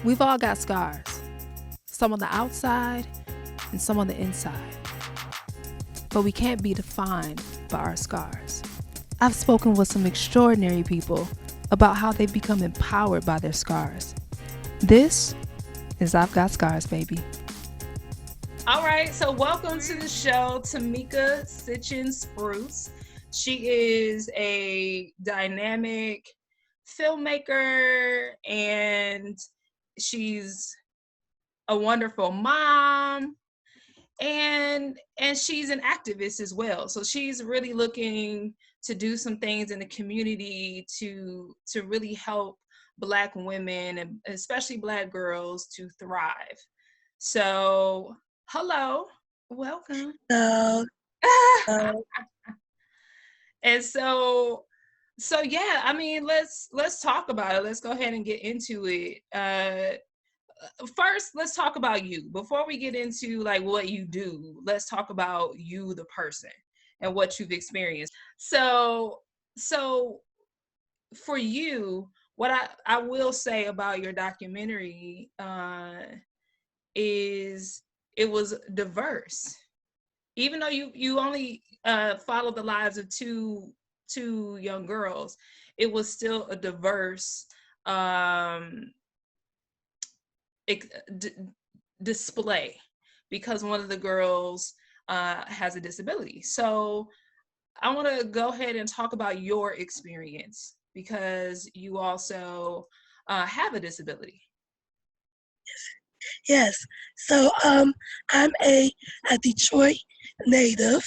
We've all got scars, some on the outside and some on the inside. But we can't be defined by our scars. I've spoken with some extraordinary people about how they've become empowered by their scars. This is I've Got Scars, baby. All right, so welcome to the show, Tameka Citchen-Spruce. She is a dynamic filmmaker and she's a wonderful mom and she's an activist as well. So she's really looking to do some things in the community to really help Black women and especially Black girls to thrive. So, hello, welcome. So, And so yeah, I mean, let's talk about it. Let's go ahead and get into it. First, let's talk about you. Before we get into like what you do, let's talk about you, the person, and what you've experienced. So for you, what I will say about your documentary is it was diverse. Even though you only followed the lives of two young girls, it was still a diverse display because one of the girls has a disability. So I want to go ahead and talk about your experience because you also have a disability. yes. So, I'm a Detroit native.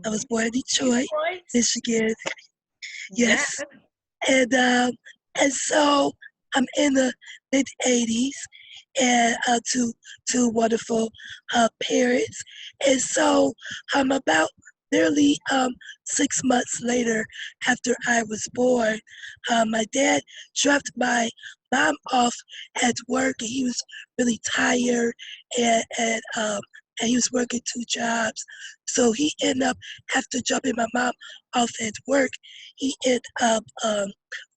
I was born in Detroit, Detroit? Michigan. Yes. Yes. And so I'm in the mid '80s, and two wonderful parents. And so about nearly 6 months later after I was born, my dad dropped my mom off at work, and he was really tired, and he was working two jobs. So he ended up, after dropping my mom off at work, he ended up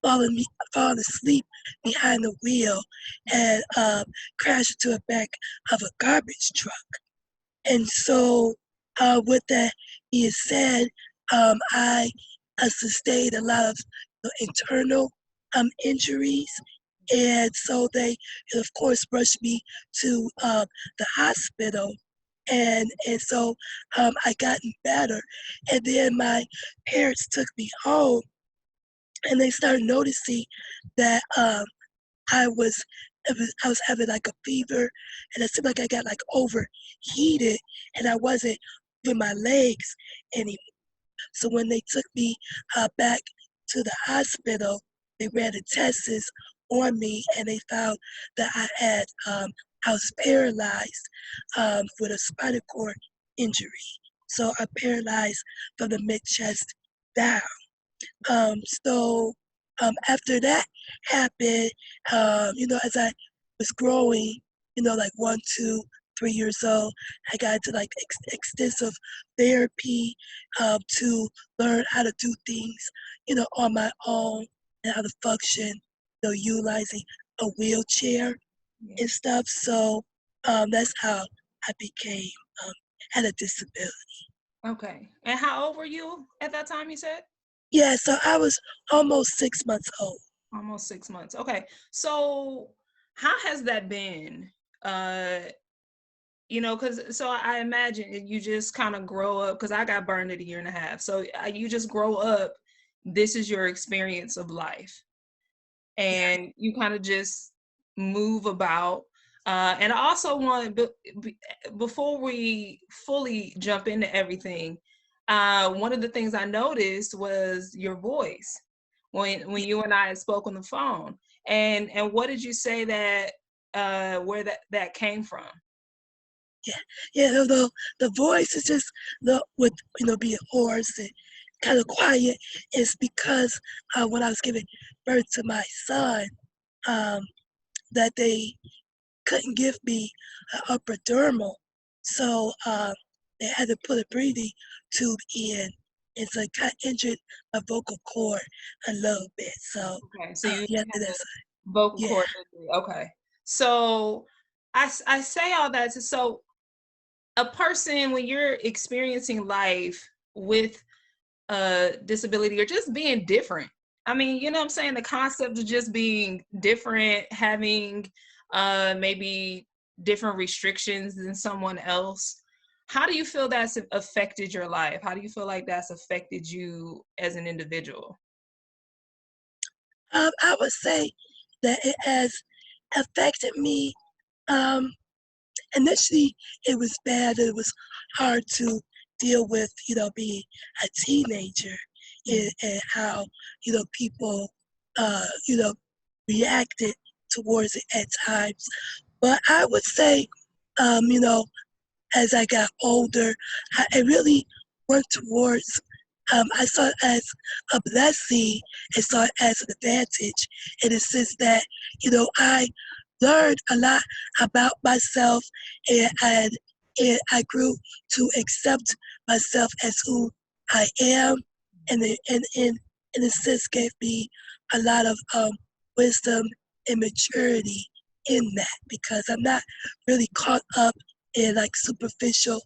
falling asleep behind the wheel and crashed into the back of a garbage truck. And so, with that being said, I sustained a lot of internal injuries. And so they, of course, rushed me to the hospital. And so I gotten better. And then my parents took me home, and they started noticing that I was I was having like a fever, and it seemed like I got like overheated, and I wasn't moving my legs anymore. So when they took me back to the hospital, they ran the tests on me, and they found that I was paralyzed with a spinal cord injury. So I'm paralyzed from the mid chest down. So after that happened, as I was growing, like 1, 2, 3 years old, I got into like extensive therapy to learn how to do things, on my own, and how to function, utilizing a wheelchair and stuff. So that's how I became had a disability. Okay. And how old were you at that time, you said? Yeah, so I was almost 6 months old. Almost 6 months. Okay. So how has that been? Because so I imagine you just kind of grow up, because I got burned at a year and a half. So you just grow up, this is your experience of life. And you kind of just move about. And I also want, before we fully jump into everything, one of the things I noticed was your voice when you and I spoke on the phone. And what did you say that where that came from? Yeah. The voice is just with being hoarse and kind of quiet is because when I was giving birth to my son, um, that they couldn't give me an upper dermal, so they had to put a breathing tube in, and so it kind of injured my vocal cord a little bit. So Okay, so you yeah, had a that's vocal yeah, cord injury. Okay. So I say all that to, so a person, when you're experiencing life with a disability or just being different, I mean, you know what I'm saying? The concept of just being different, having maybe different restrictions than someone else. How do you feel that's affected your life? How do you feel like that's affected you as an individual? I would say that it has affected me. Um, Initially, it was bad. It was hard to deal with, being a teenager, and how, people, reacted towards it at times. But I would say, um, you know, as I got older, I really worked towards. I saw it as a blessing and saw it as an advantage in the sense that, I learned a lot about myself, and I grew to accept myself as who I am, and in a sense gave me a lot of wisdom and maturity in that, because I'm not really caught up in like superficial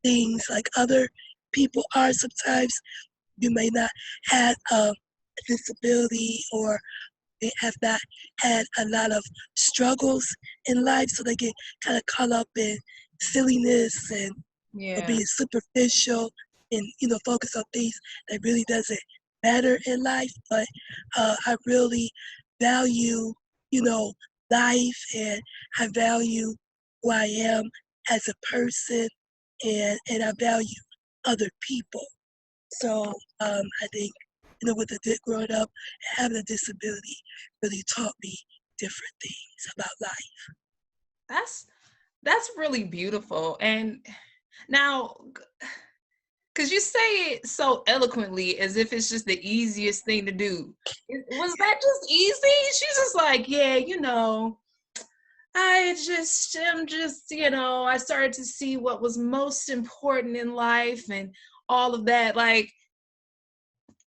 things like other people are. Sometimes you may not have a disability, or they have not had a lot of struggles in life, so they get kind of caught up in silliness and Yeah. being superficial, and focus on things that really doesn't matter in life. But I really value you know life, and I value who I am as a person, and I value other people. So I think with growing up and having a disability really taught me different things about life. That's that's really beautiful. And now, because you say it so eloquently as if it's just the easiest thing to do. Was that just easy? She's just like, yeah, I'm just, I started to see what was most important in life and all of that. Like,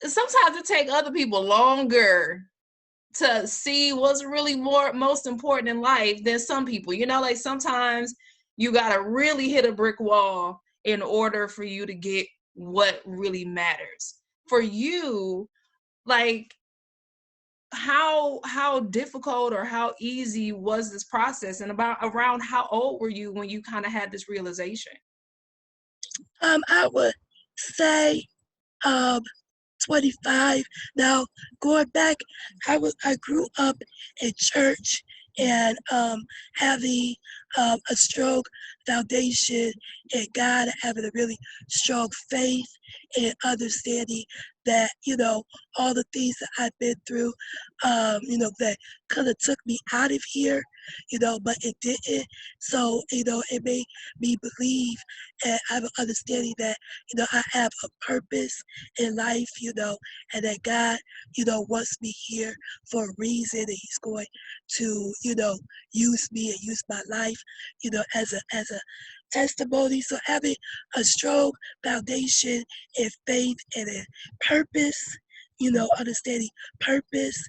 sometimes it take other people longer to see what's really most important in life than some people. Like sometimes you gotta really hit a brick wall in order for you to get what really matters. For you, like, how difficult or how easy was this process, and about around how old were you when you kind of had this realization? I would say um, 25. Now, going back, I grew up in church, and having a strong foundation in God, having a really strong faith, and understanding that all the things that I've been through, that could have took me out of here, but it didn't. So it made me believe and have an understanding that I have a purpose in life, and that God, wants me here for a reason, and He's going to, use me and use my life, as a testimony. So having a strong foundation in faith and in purpose, understanding purpose,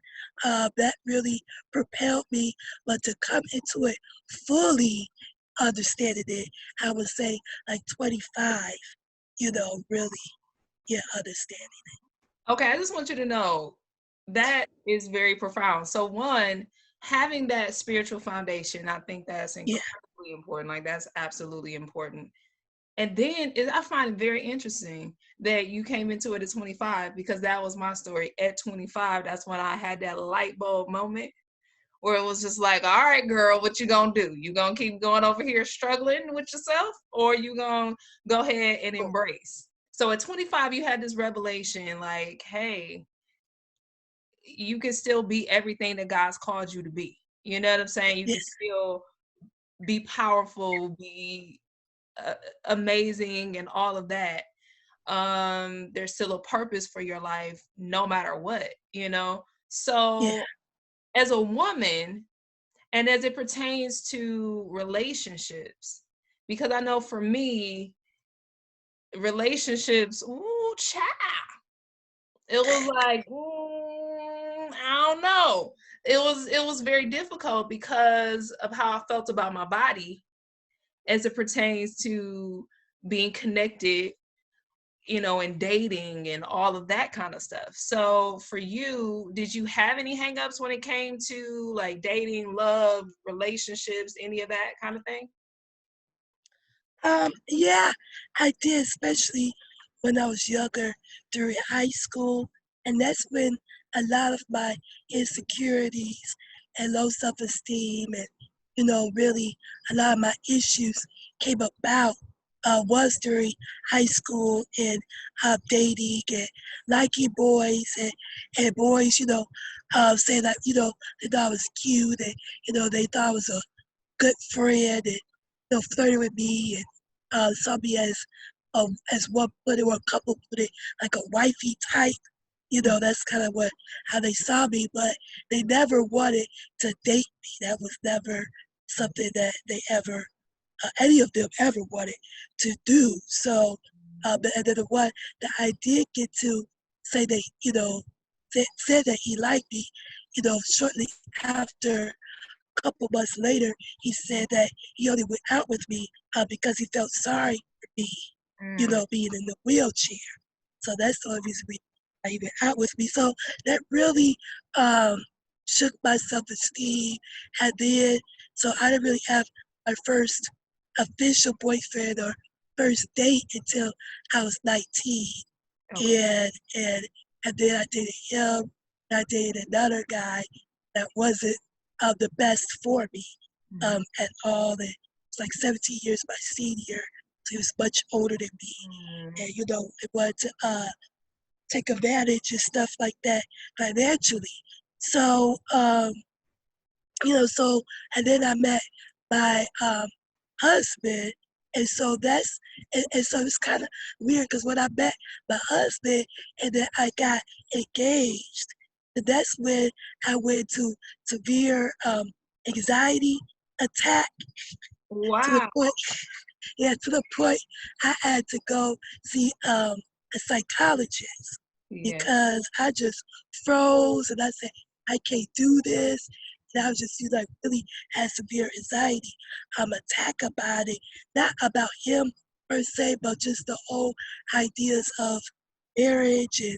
that really propelled me. But to come into it fully understanding it, I would say like 25, really, yeah, understanding. Okay, I just want you to know that is very profound. So one, having that spiritual foundation, I think that's Yeah, incredibly important. Like, that's absolutely important. And then I find it very interesting that you came into it at 25, because that was my story. At 25, that's when I had that light bulb moment where it was just like, all right, girl, what you gonna do? You gonna keep going over here struggling with yourself, or you gonna go ahead and embrace? So at 25, you had this revelation, like, hey, you can still be everything that God's called you to be. You know what I'm saying? You yeah, can still be powerful, be uh, amazing, and all of that. There's still a purpose for your life no matter what. yeah, So as a woman, and as it pertains to relationships, because I know for me, relationships, ooh, child, it was like, I don't know. it was very difficult because of how I felt about my body as it pertains to being connected, and dating and all of that kind of stuff. So for you, did you have any hangups when it came to like dating, love, relationships, any of that kind of thing? Yeah, I did, especially when I was younger during high school. And that's when a lot of my insecurities and low self-esteem and, really a lot of my issues came about, was during high school and dating and liking boys and boys, saying that, they thought I was cute and, they thought I was a good friend and flirted with me and saw me as one put it or a couple put it like a wifey type. That's kind of what how they saw me, but they never wanted to date me. That was never something that they ever any of them ever wanted to do. So, and then the one that I did get to say that said that he liked me, shortly after couple months later, he said that he only went out with me because he felt sorry for me, Mm. being in the wheelchair. So that's the only reason he went out with me. So that really um, shook my self-esteem. And then, so I didn't really have my first official boyfriend or first date until I was 19. Okay. And then I dated him. And I dated another guy that wasn't the best for me Mhm. at all. And it's like 17 years my senior, so he was much older than me. Mm. And it wanted to take advantage and stuff like that financially. So so and then I met my husband, and so and so it's kind of weird because when I met my husband and then I got engaged, and that's when I went to severe anxiety attack to the Wow. point, yeah, to the point I had to go see a psychologist Yeah. because I just froze and I said, I can't do this. And I was just like really had severe anxiety, attack about it, not about him per se, but just the whole ideas of marriage and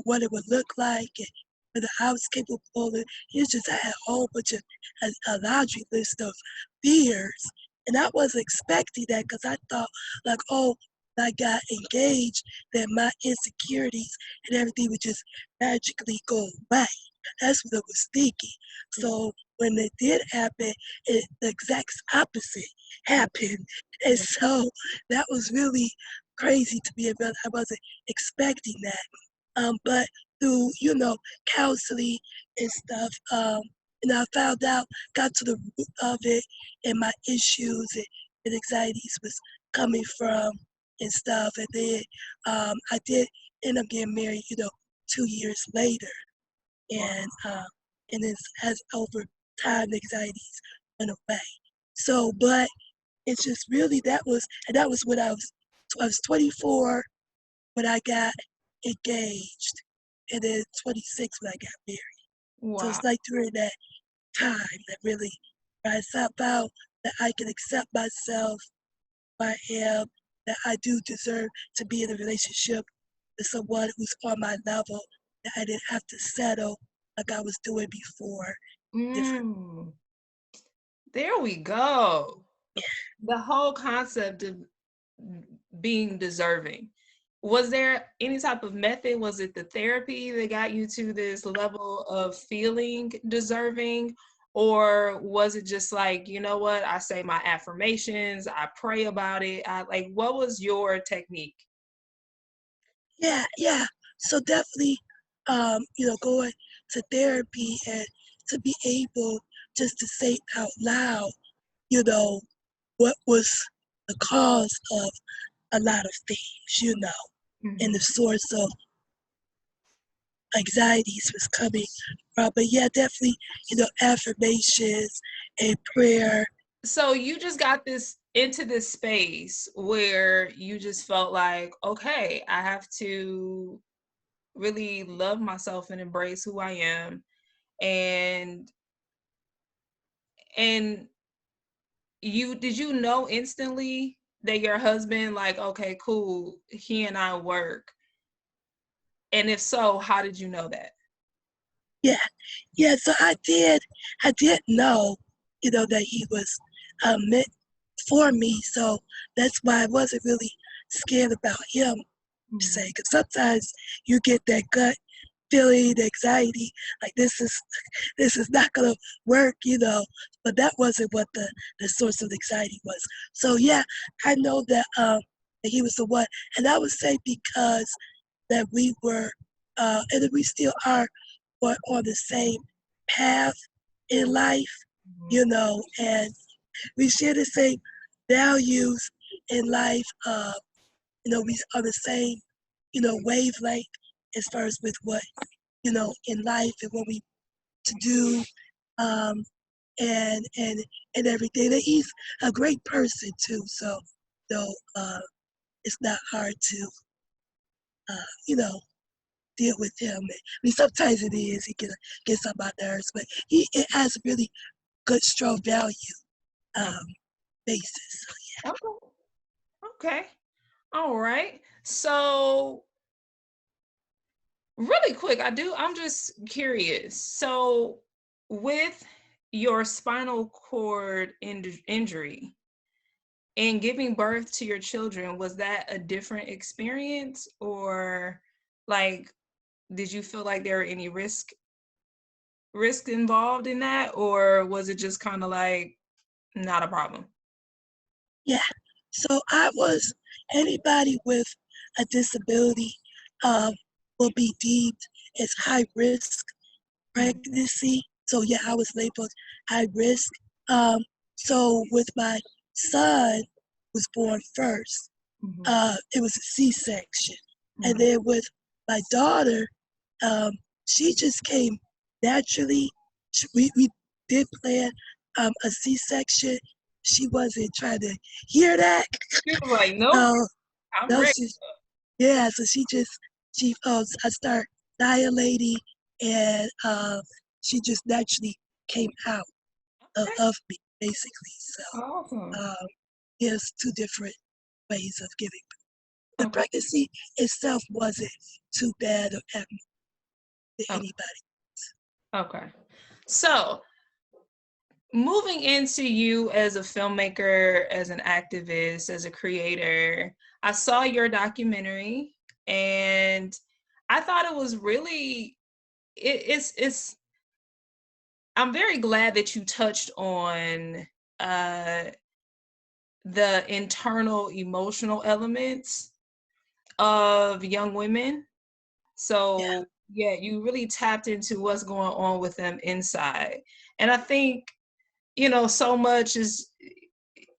what it would look like and whether I was capable of it. It's just I had a whole bunch of a laundry list of fears. And I wasn't expecting that because I thought like, oh, when I got engaged, that my insecurities and everything would just magically go away. That's what I was thinking. So when it did happen, the exact opposite happened. And so that was really crazy to me. I wasn't expecting that. But through, counseling and stuff, and I found out, got to the root of it and my issues and anxieties was coming from and stuff. And then I did end up getting married, 2 years later. Wow. And it's as over time the anxieties went away. So, but it's just really and that was when I was 24 when I got engaged, and then 26 when I got married. So Wow. it's like during that time that really I found that I can accept myself, who I am, that I do deserve to be in a relationship with someone who's on my level, that I didn't have to settle like I was doing before. Different. Mm. There we go. The whole concept of being deserving. Was there any type of method? Was it the therapy that got you to this level of feeling deserving? Or was it just like, you know what? I say my affirmations, I pray about it. What was your technique? Yeah. So definitely, going to therapy and to be able just to say out loud, you know, what was the cause of a lot of things, and the Mhm. source of anxieties was coming from. But yeah, definitely, affirmations and prayer. So you just got this into this space where you just felt like, okay, I have to really love myself and embrace who I am and and did you know instantly that your husband, like, okay, cool, he and I work? And if so, how did you know that? Yeah, yeah. So I did know, that he was meant for me. So that's why I wasn't really scared about him per se. Mhm. Because sometimes you get that gut feeling, the anxiety, like this is not gonna work. But that wasn't what the source of the anxiety was. So yeah, I know that he was the one, and I would say because that we were, and that we still are, on the same path in life, Mhm. and we share the same values in life. We are the same, wavelength as far as with what, in life and what we to do, um, and everything. And he's a great person too. So it's not hard to, you know, deal with him. I mean, sometimes it is. He can get on my nerves, but it has a really good, strong value Oh, um, basis. So, okay. Okay. All right. So really quick, I'm just curious. So with your spinal cord injury and giving birth to your children, was that a different experience, or like did you feel like there were any risk involved in that, or was it just kind of like not a problem? yeah. So anybody with a disability um, will be deemed as high risk Mhm. pregnancy. So yeah, I was labeled high risk. Um, so with my son was born first, Mhm. it was a C-section, and Mhm. then with my daughter, um, she just came naturally. We did plan a C-section. She wasn't trying to hear that. She was like, nope, So I'm no, ready. yeah. So I start dilating, and she just naturally came out Okay. of me, basically. So Awesome. um, there's two different ways of giving. The Okay. pregnancy itself wasn't too bad or happened to Okay. anybody. Okay. So moving into you as a filmmaker, as an activist, as a creator, I saw your documentary and I thought it was really it's I'm very glad that you touched on uh the internal emotional elements of young women. Yeah, So yeah, you really tapped into what's going on with them inside. And I think, so much is,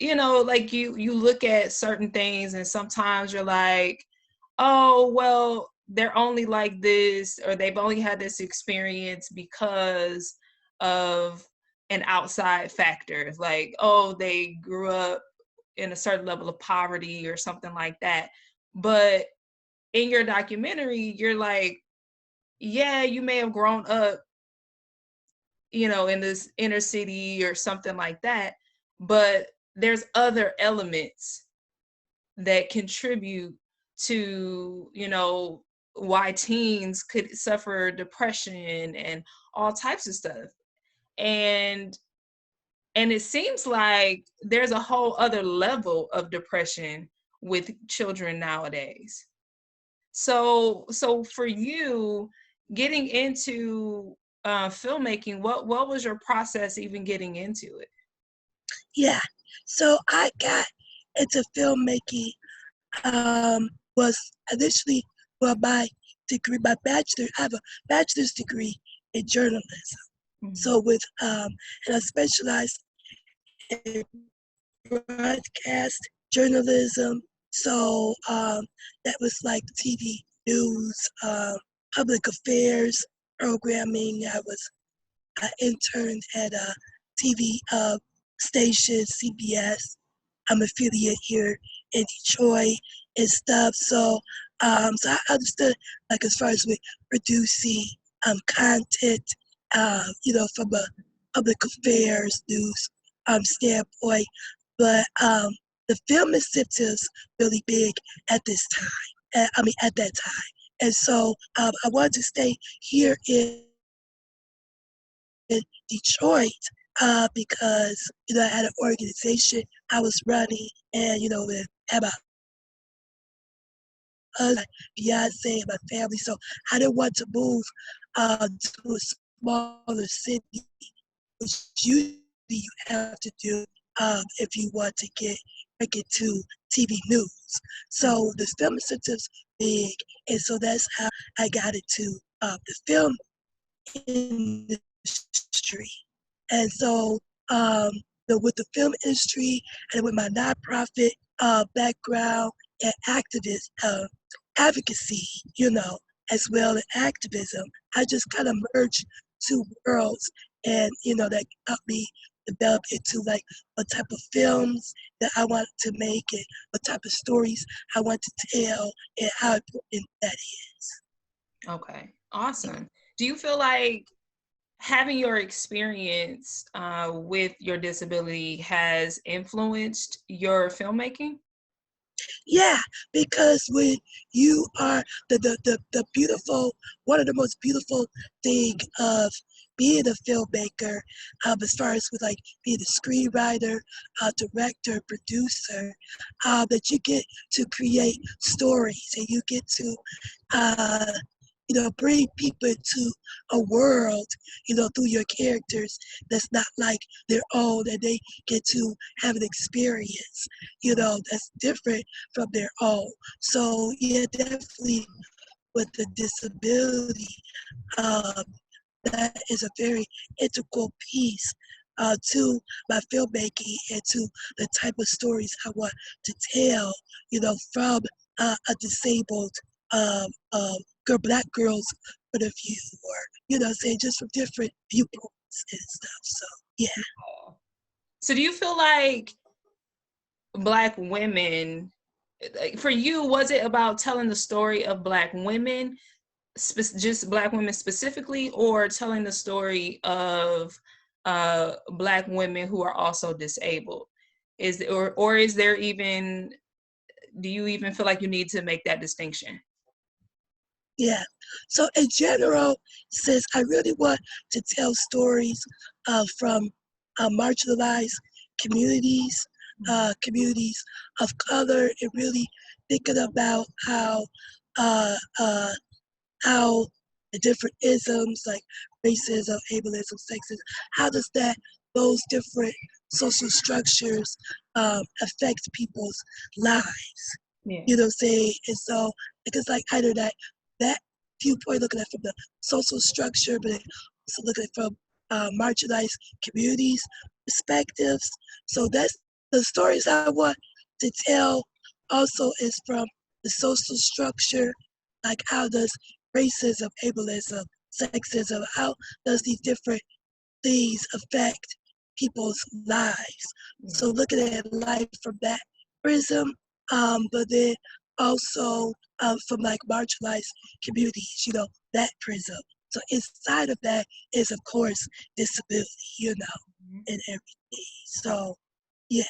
like you look at certain things and sometimes you're like, oh, well, they're only like this, or they've only had this experience because of an outside factor. Like, oh, they grew up in a certain level of poverty or something like that. But in your documentary, you're like, yeah, you may have grown up, in this inner city or something like that, but there's other elements that contribute to, why teens could suffer depression and all types of stuff. And and it seems like there's a whole other level of depression with children nowadays. So for you getting into filmmaking, what was your process even getting into it? yeah. So I got into filmmaking. Was initially, well, my degree, my bachelor. I have a bachelor's degree in journalism. Mhm. So and I specialized in broadcast journalism. So that was like TV news, public affairs programming. I interned at a TV station, CBS. I'm affiliate here in Detroit and stuff. So I understood, like, as far as with producing content, from a public affairs news standpoint. But the film incentives really big at this time. At that time. And so I wanted to stay here in Detroit because I had an organization I was running, and with had my husband, fiance, and my family. So I didn't want to move to a smaller city, which usually you have to do if you want to make it to TV news. So the film incentives big, and so that's how I got into the film industry. And so, with the film industry and with my nonprofit background and activist advocacy, as well as activism, I just kind of merged two worlds, and that helped me develop into like what type of films that I wanted to make and what type of stories I want to tell and how important that is. Okay, awesome. Do you feel like having your experience with your disability has influenced your filmmaking? Yeah, because when you are the beautiful, one of the most beautiful thing of being a filmmaker, as far as with like being a screenwriter, director, producer, that you get to create stories and you get to uh, bring people into a world, through your characters that's not like their own, and they get to have an experience, that's different from their own. So yeah, definitely with the disability, um, that is a very integral piece to my filmmaking and to the type of stories I want to tell, from a disabled um, um, black girl's point of view, or, saying just from different viewpoints and stuff. So, yeah. So do you feel like Black women, for you, was it about telling the story of Black women, just Black women specifically, or telling the story of Black women who are also disabled? Or is there even, do you even feel like you need to make that distinction? Yeah. So in general, since I really want to tell stories from marginalized communities, communities of color, and really thinking about uh, uh, how the different isms like racism, ableism, sexism, how does those different social structures affect people's lives? Yeah. You know what I'm saying? And so because like either that viewpoint, looking at it from the social structure, but also looking at it from marginalized communities perspectives. So that's the stories I want to tell. Also is from the social structure, like how does racism, ableism, sexism, how does these different things affect people's lives? So looking at life from that prism, but then also from like marginalized communities, that prism. So inside of that is of course disability, and everything. So yeah.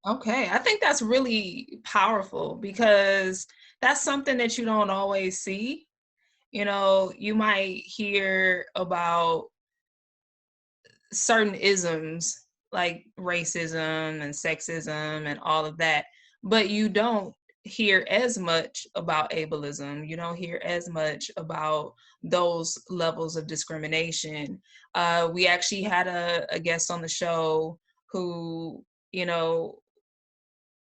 Okay, I think that's really powerful because that's something that you don't always see. You might hear about certain isms like racism and sexism and all of that, but you don't hear as much about ableism. You don't hear as much about those levels of discrimination. We actually had a guest on the show who, you know,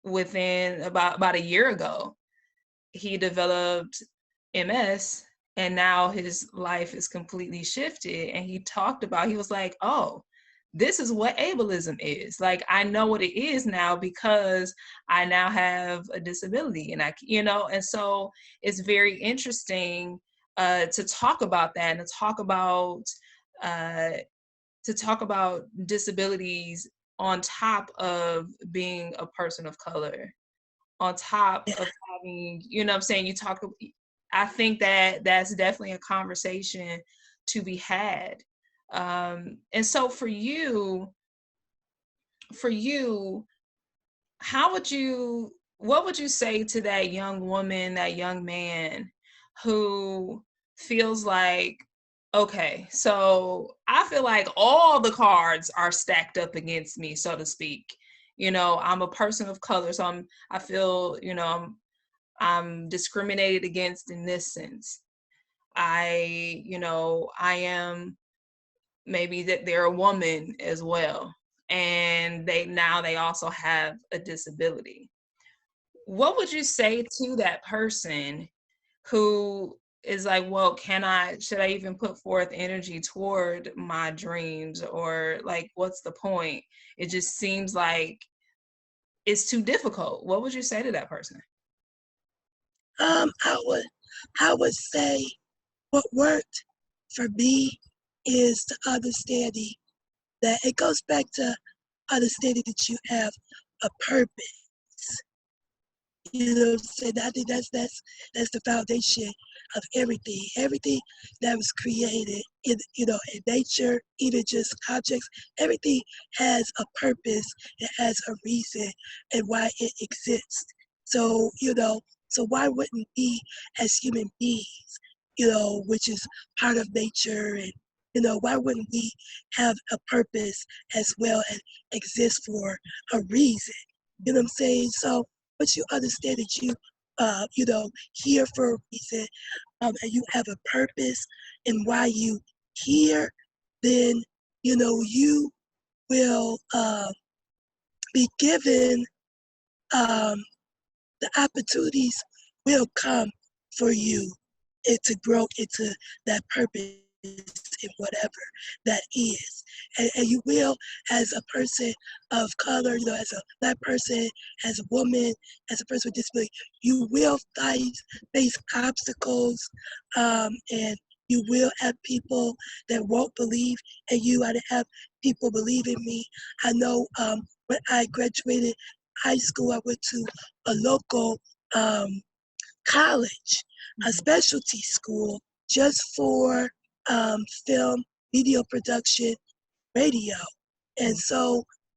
within about a year ago, he developed MS, and now his life is completely shifted. And he was like, oh, this is what ableism is. Like, I know what it is now because I now have a disability. And and so it's very interesting to talk about that and uh, to talk about disabilities on top of being a person of color, on top Yeah. of having, what I'm saying, I think that that's definitely a conversation to be had. And so for you, what would you say to that young woman, that young man who feels like, okay, so I feel like all the cards are stacked up against me, so to speak. I'm a person of color, so I feel, I'm discriminated against in this sense. I am, maybe that they're a woman as well, and they also have a disability. What would you say to that person who is like, well, should I even put forth energy toward my dreams, or like, what's the point? It just seems like it's too difficult. What would you say to that person? I would say what worked for me is the understanding that it goes back to understanding that you have a purpose. You know what I'm saying? I think that's the foundation of everything. Everything that was created in nature, even just objects, everything has a purpose, it has a reason and why it exists. So, so why wouldn't we as human beings, which is part of nature, and why wouldn't we have a purpose as well and exist for a reason? You know what I'm saying? So once you understand that here for a reason, and you have a purpose and why you here, then you will be given um, the opportunities will come for you and to grow into that purpose in whatever that is. And you will, as a person of color, as a black person, as a woman, as a person with disability, you will face obstacles, and you will have people that won't believe in you. I didn't have people believe in me. I know when I graduated high school, I went to a local college, a specialty school just for film, video production, radio. And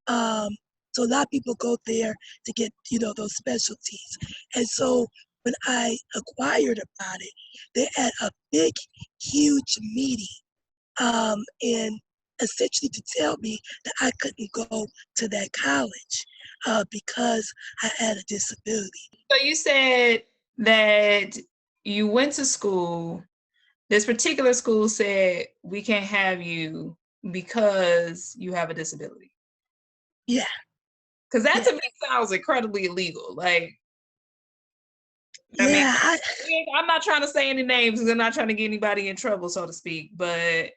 um, so a lot of people go there to get, those specialties. And so when I acquired about it, they had a big, huge meeting, and essentially to tell me that I couldn't go to that college because I had a disability. So you said that you went to school. This particular school said, we can't have you because you have a disability. Yeah. Because that Yeah. to me sounds incredibly illegal. Like, Yeah. I'm not trying to say any names because I'm not trying to get anybody in trouble, so to speak. But,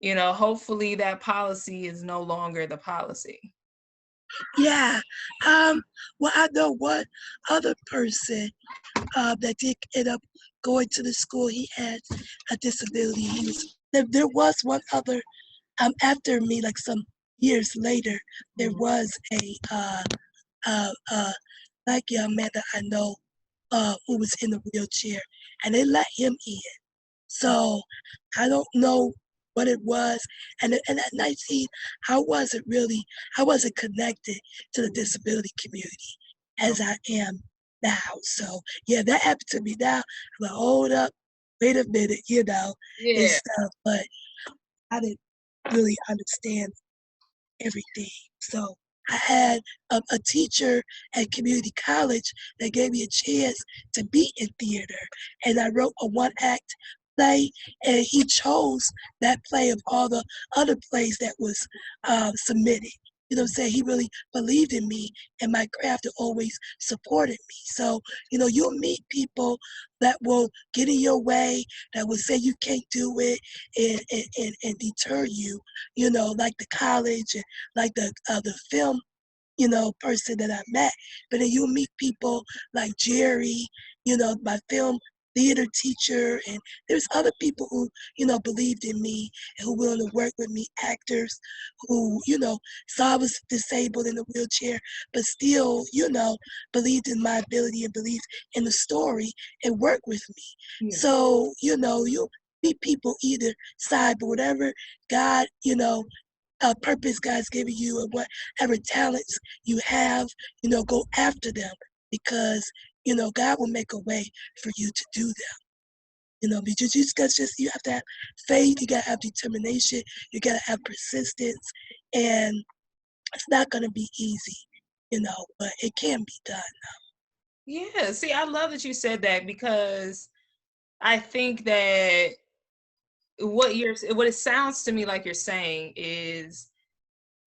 hopefully that policy is no longer the policy. Yeah. Well, I know one other person that did end up going to the school. He had a disability. There was one other after me, like some years later. There was a black young man that I know who was in a wheelchair, and they let him in. So I don't know what it was. And at 19, I wasn't connected to the disability community as I am now. So yeah, that happened to me now. I'm like, hold up, wait a minute, and Yeah. stuff. But I didn't really understand everything. So I had a teacher at community college that gave me a chance to be in theater. And I wrote a one-act play, and he chose that play of all the other plays that was submitted. You know what I'm saying? He really believed in me and my craft and always supported me. So, you'll meet people that will get in your way, that will say you can't do it and deter you, like the college and like the film, person that I met. But then you'll meet people like Jerry, my film theater teacher, and there's other people who, believed in me and who willing to work with me, actors who, saw I was disabled in a wheelchair, but still, believed in my ability and believed in the story and worked with me. Yeah. So, meet people either side, but whatever God, purpose God's giving you or whatever talents you have, go after them because, God will make a way for you to do them. Because you have to have faith, you gotta have determination, you gotta have persistence, and it's not gonna be easy, but it can be done. Yeah, see, I love that you said that because I think that what it sounds to me like you're saying is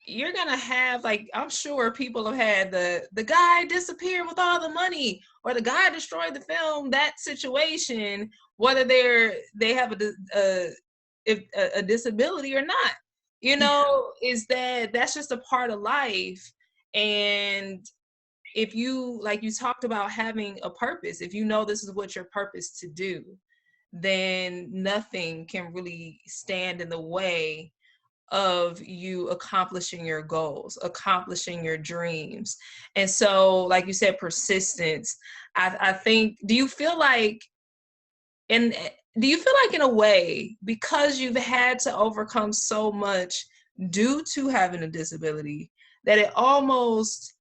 you're gonna have, like, I'm sure people have had the guy disappear with all the money or the guy destroyed the film, that situation, whether they have a disability or not, Yeah, is that's just a part of life. And if you, like you talked about having a purpose, if you know this is what your purpose to do, then nothing can really stand in the way of you accomplishing your goals, accomplishing your dreams. And so, like you said, persistence. I think, do you feel like in a way, because you've had to overcome so much due to having a disability, that it almost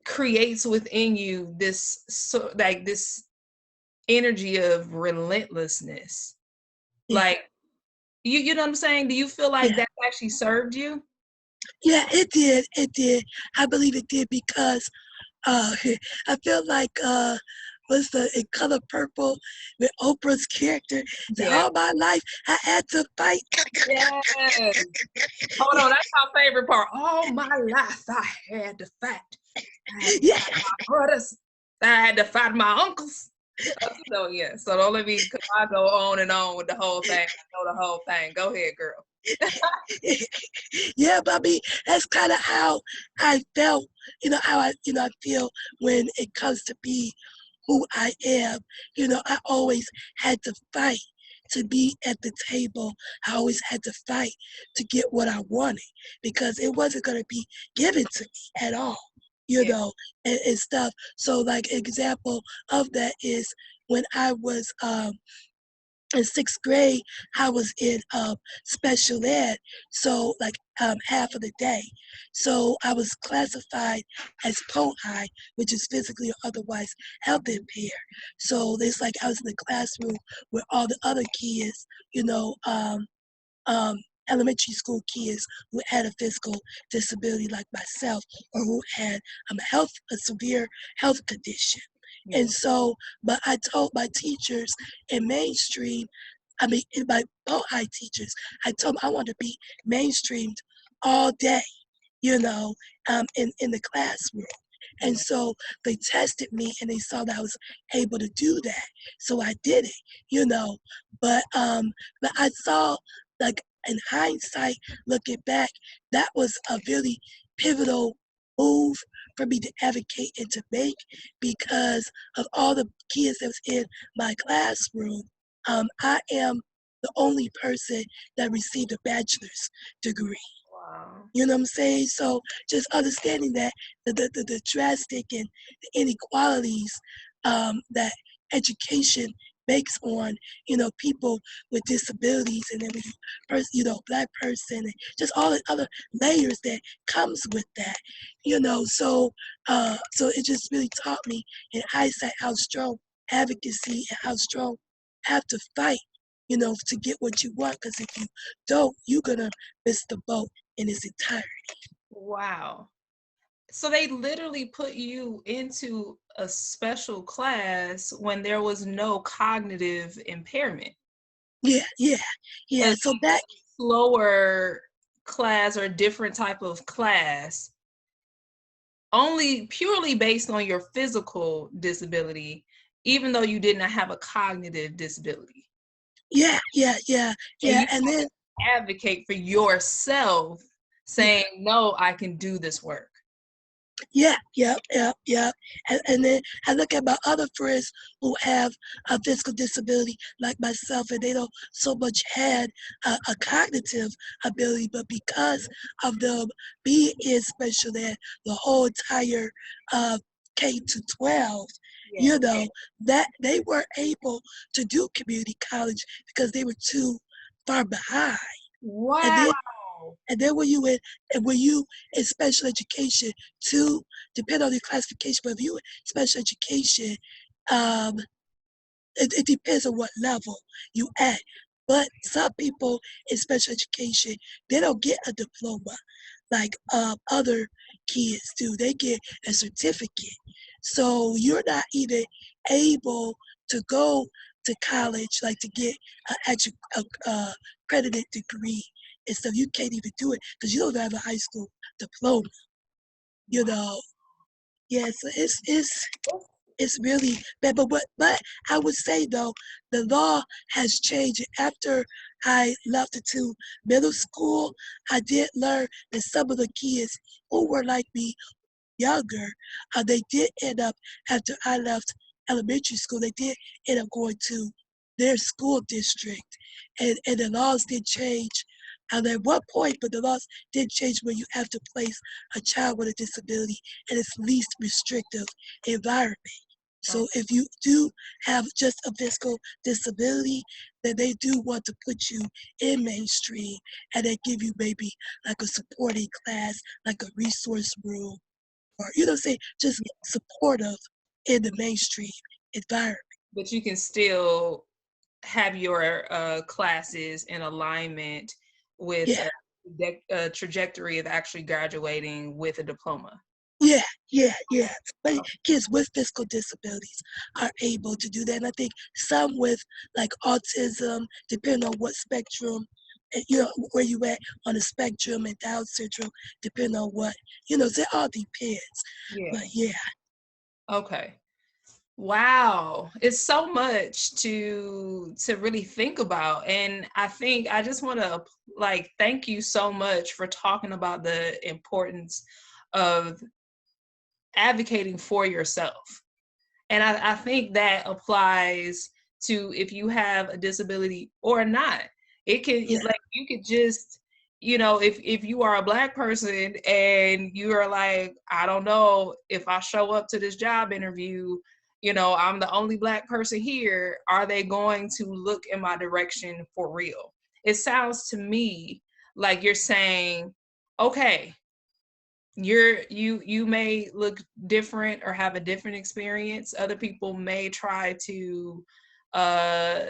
creates within you this energy of relentlessness? yeah, Like, you know what I'm saying? Do you feel like yeah, that actually served you? yeah. It did. I believe it did because uh, I feel like was the in Color Purple with Oprah's character. Said, Yeah. all my life I had to fight. Yes. Hold on, that's my favorite part. All my life I had to fight. I had to Yeah, fight my brothers. I had to fight my uncles. So yeah. So don't let me, cause I go on and on with the whole thing. I know the whole thing. Go ahead, girl. yeah, but I mean, that's kind of how I felt, how I feel when it comes to be who I am. I always had to fight to be at the table. I always had to fight to get what I wanted because it wasn't going to be given to me at all, Yeah. and stuff. So, like, example of that is when I was in sixth grade, I was in special ed, so like half of the day. So I was classified as POHI, which is physically or otherwise health impaired. So it's like I was in the classroom with all the other kids, um, elementary school kids who had a physical disability like myself or who had a severe health condition. Yeah. And so, but I told my teachers in mainstream, in my high teachers, I told them I want to be mainstreamed all day, in the classroom. And Yeah. so they tested me and they saw that I was able to do that. So I did it, you know. But I saw, like, in hindsight, looking back, that was a really pivotal move for me to advocate and to make because of all the kids that was in my classroom. I am the only person that received a bachelor's degree. Wow. You know what I'm saying? So just understanding that the drastic and the inequalities that education makes on, people with disabilities and then when black person and just all the other layers that comes with that, so it just really taught me in hindsight how strong advocacy and how strong have to fight, to get what you want. Because if you don't, you're gonna miss the boat in its entirety. Wow. So they literally put you into a special class when there was no cognitive impairment. Yeah, yeah, A yeah. So back, slower class or different type of class, only purely based on your physical disability, even though you did not have a cognitive disability. yeah, yeah, yeah, And yeah. you And then, advocate for yourself, yeah, saying, no, I can do this work. yeah, yeah, yeah, yeah. And then I look at my other friends who have a physical disability like myself, and they don't so much had a cognitive ability, but because of them being in special ed the whole entire uh, K to 12, Yeah. that they weren't able to do community college because they were too far behind. And Wow. then and then when you in special education too, depending on your classification, but if you in special education, um, it depends on what level you at. But some people in special education, they don't get a diploma like other kids do. They get a certificate. So you're not even able to go to college, like to get an actual accredited degree and stuff. You can't even do it because you don't have a high school diploma. You know, yeah. So it's really bad. But I would say though, the law has changed. After I left to middle school, I did learn that some of the kids who were like me younger, they did end up, after I left elementary school, they did end up going to their school district, and the laws did change. And at one point, but the laws did change where you have to place a child with a disability in its least restrictive environment. So if you do have just a physical disability, then they do want to put you in mainstream, and they give you maybe like a supporting class, like a resource room, or say just supportive in the mainstream environment. But you can still have your classes in alignment with Yeah, a trajectory of actually graduating with a diploma. yeah. But kids with physical disabilities are able to do that. And I think some with like autism, depending on what spectrum, where you at on the spectrum, and Down syndrome, depending on what, it all depends. Yeah. But yeah, Okay. Wow, it's so much to really think about, and I think I just want to thank you so much for talking about the importance of advocating for yourself. And I think that applies to if you have a disability or not. yeah, Like you could just, if you are a Black person and you are like, I don't know if I show up to this job interview, I'm the only Black person here, are they going to look in my direction for real? It sounds to me like you're saying, okay, you may look different or have a different experience. Other people may try to uh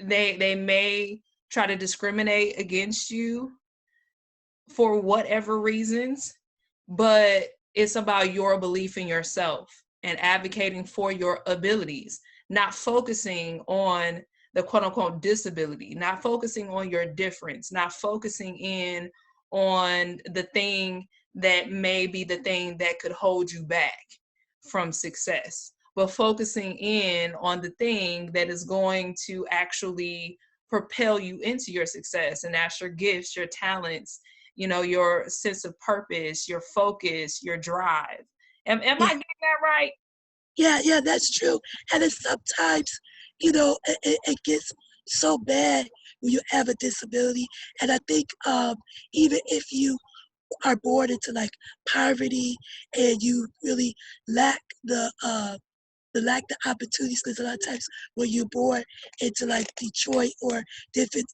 they may try to discriminate against you for whatever reasons, but it's about your belief in yourself and advocating for your abilities, not focusing on the quote unquote disability, not focusing on your difference, not focusing in on the thing that may be the thing that could hold you back from success, but focusing in on the thing that is going to actually propel you into your success. And that's your gifts, your talents, your sense of purpose, your focus, your drive. Am yeah. I getting that right? Yeah, that's true. And then sometimes, it gets so bad when you have a disability. And I think even if you are born into like poverty and you really lack the opportunities, because a lot of times when you're born into like Detroit or different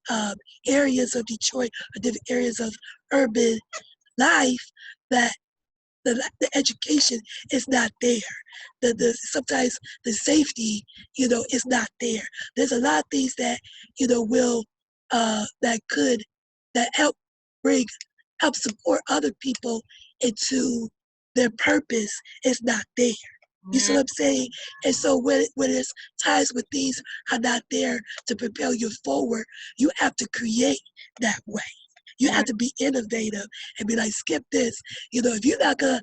areas of Detroit or different areas of urban life, that the education is not there. Sometimes the safety, is not there. There's a lot of things that, will that could that bring help support other people into their purpose is not there. You see what I'm saying? And so when there's times when things are not there to propel you forward, you have to create that way. You have to be innovative and be like, skip this. If you're not gonna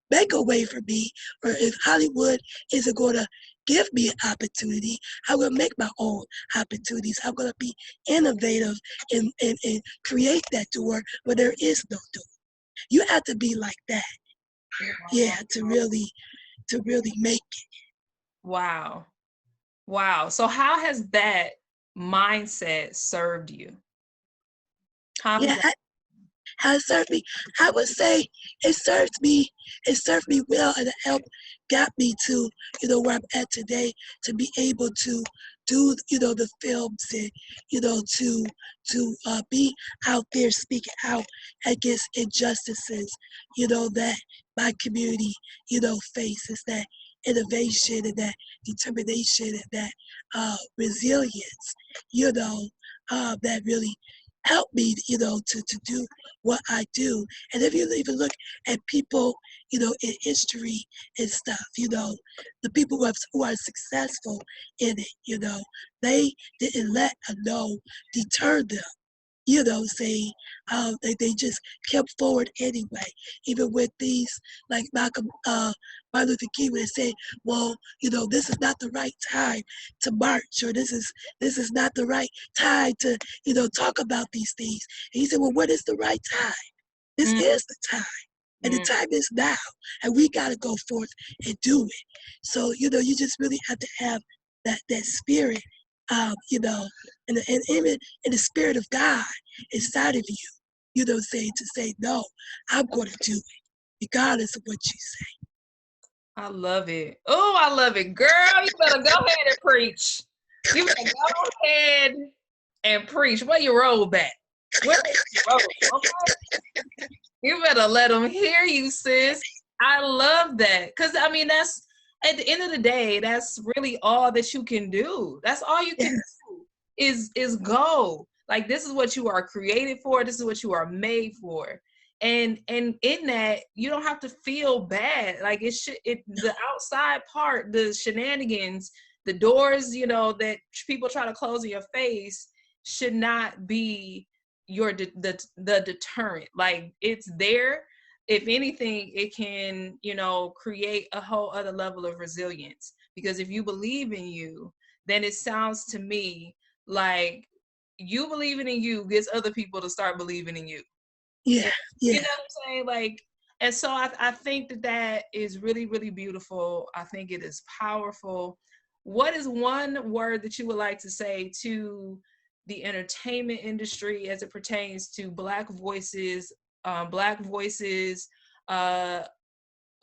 make a way for me, or if Hollywood isn't gonna give me an opportunity, I'm gonna make my own opportunities. I'm gonna be innovative and create that door where there is no door. You have to be like that, yeah, to really make it. Wow. Wow. So how has that mindset served you? How has Yeah, that? how it served me. I would say it served me well, and it helped got me to, where I'm at today, to be able to do, the films, and, to be out there speaking out against injustices, that my community, faces, that innovation and that determination and that resilience, that really helped me, to do what I do. And if you even look at people, in history and stuff, the people who are successful in it, they didn't let a no deter them. Saying they just kept forward anyway. Even with these, like Martin Luther King would say, well, this is not the right time to march, or this is not the right time to, talk about these things. And he said, well, what is the right time? This Mm, is the time. And the mm. time is now. And we got to go forth and do it. So, you just really have to have that spirit, and even in the spirit of God inside of you, saying to say, no, I'm going to do it, regardless of what you say. I love it. Oh, I love it. Girl, you better go ahead and preach. You better go ahead and preach. Where your robe at? Where your robe? Okay. You better let them hear you, sis. I love that. Because, I mean, that's, at the end of the day, that's really all that you can do. That's all you can Yes, do is go. Like, this is what you are created for. This is what you are made for. And in that, you don't have to feel bad. Like, the outside part, the shenanigans, the doors, that people try to close in your face should not be the deterrent. Like, it's there. If anything, it can, create a whole other level of resilience, because if you believe in you, then it sounds to me like you believing in you gets other people to start believing in you. yeah, And, yeah, you know what I'm saying? Like, and so I think that is really, really beautiful. I think it is powerful. What is one word that you would like to say to the entertainment industry as it pertains to Black voices, uh,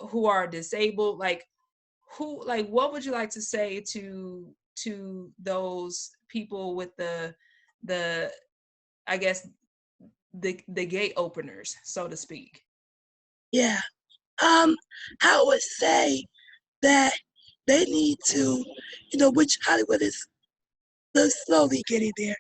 who are disabled? Like, what would you like to say to those people with the I guess the gate openers, so to speak? yeah. I would say that they need to, which Hollywood is slowly getting there,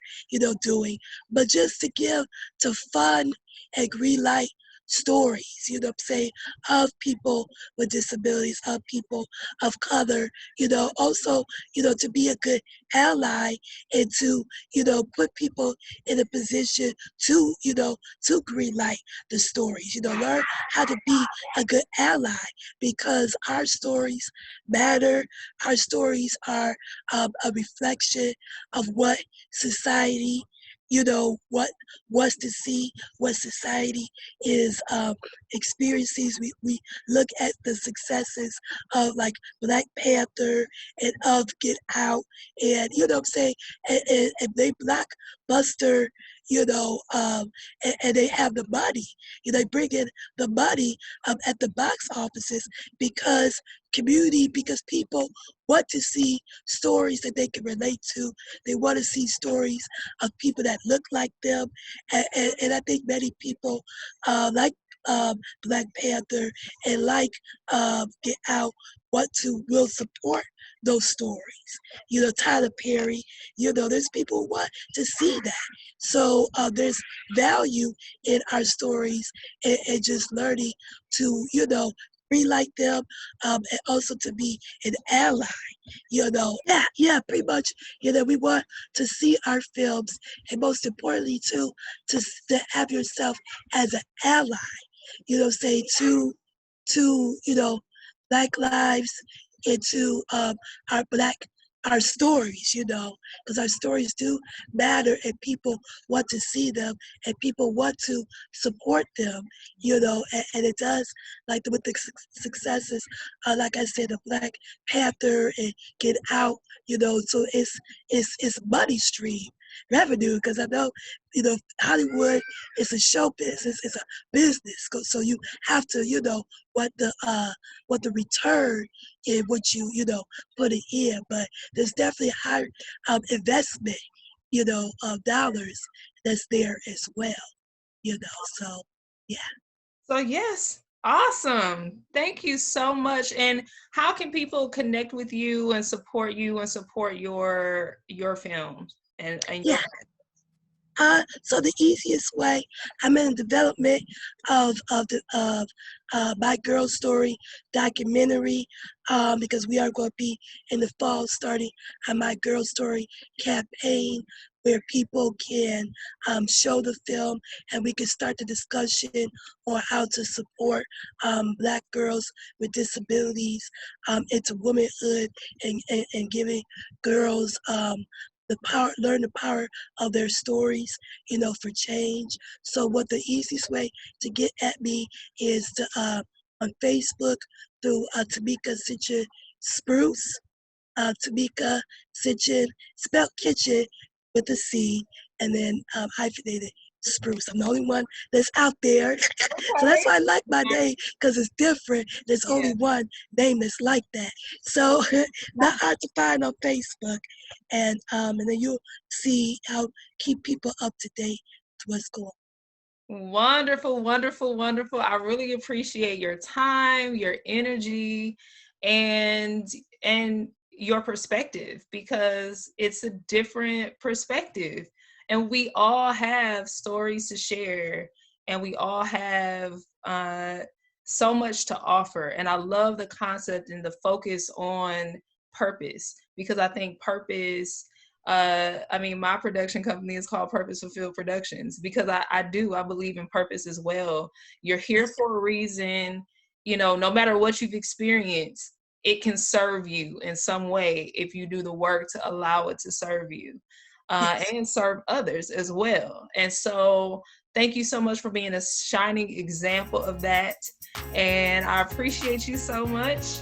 doing, but just to give to fun and green light stories, what I'm saying, of people with disabilities, of people of color, also, to be a good ally and to, put people in a position to, to green light the stories, learn how to be a good ally, because our stories matter. Our stories are a reflection of what society, what wants to see, what society is experiencing. We look at the successes of like Black Panther and of Get Out, and what I'm saying, and they blockbuster, and they have the money. They bring in the money at the box offices because because people want to see stories that they can relate to. They want to see stories of people that look like them. And I think many people like Black Panther and like Get Out will support those stories. Tyler Perry, there's people who want to see that. So there's value in our stories, and just learning to, relight them, and also to be an ally. Yeah, pretty much. We want to see our films, and most importantly, too, to have yourself as an ally. Say to Black lives, and to our stories. Because our stories do matter, and people want to see them, and people want to support them. And it does, like with the successes, like I said, the Black Panther and Get Out. So it's money stream. revenue, because I know, Hollywood is a show business, it's a business. So you have to, what the return in what put it in. But there's definitely a high investment, of dollars that's there as well, so yeah. So yes, awesome. Thank you so much. And how can people connect with you and support your films and Yeah. your So the easiest way, I'm in development of my girl story documentary, because we are going to be in the fall starting on my girl story campaign, where people can show the film and we can start the discussion on how to support Black girls with disabilities into womanhood, and giving girls learn the power of their stories, for change. So what the easiest way to get at me is on Facebook through Tameka Citchen-Spruce, Tameka Citchen, spelled kitchen with a C, and then hyphenated Spruce. I'm the only one that's out there. So that's why I like my name, because it's different. There's only one name that's like that. So not hard to find on Facebook. And then you'll see how keep people up to date with what's going on. Wonderful, wonderful, wonderful. I really appreciate your time, your energy, and your perspective, because it's a different perspective. And we all have stories to share, and we all have so much to offer. And I love the concept and the focus on purpose, because I think purpose, my production company is called Purpose Fulfilled Productions, because I believe in purpose as well. You're here for a reason, no matter what you've experienced, it can serve you in some way if you do the work to allow it to serve you, and serve others as well. And so thank you so much for being a shining example of that. And I appreciate you so much.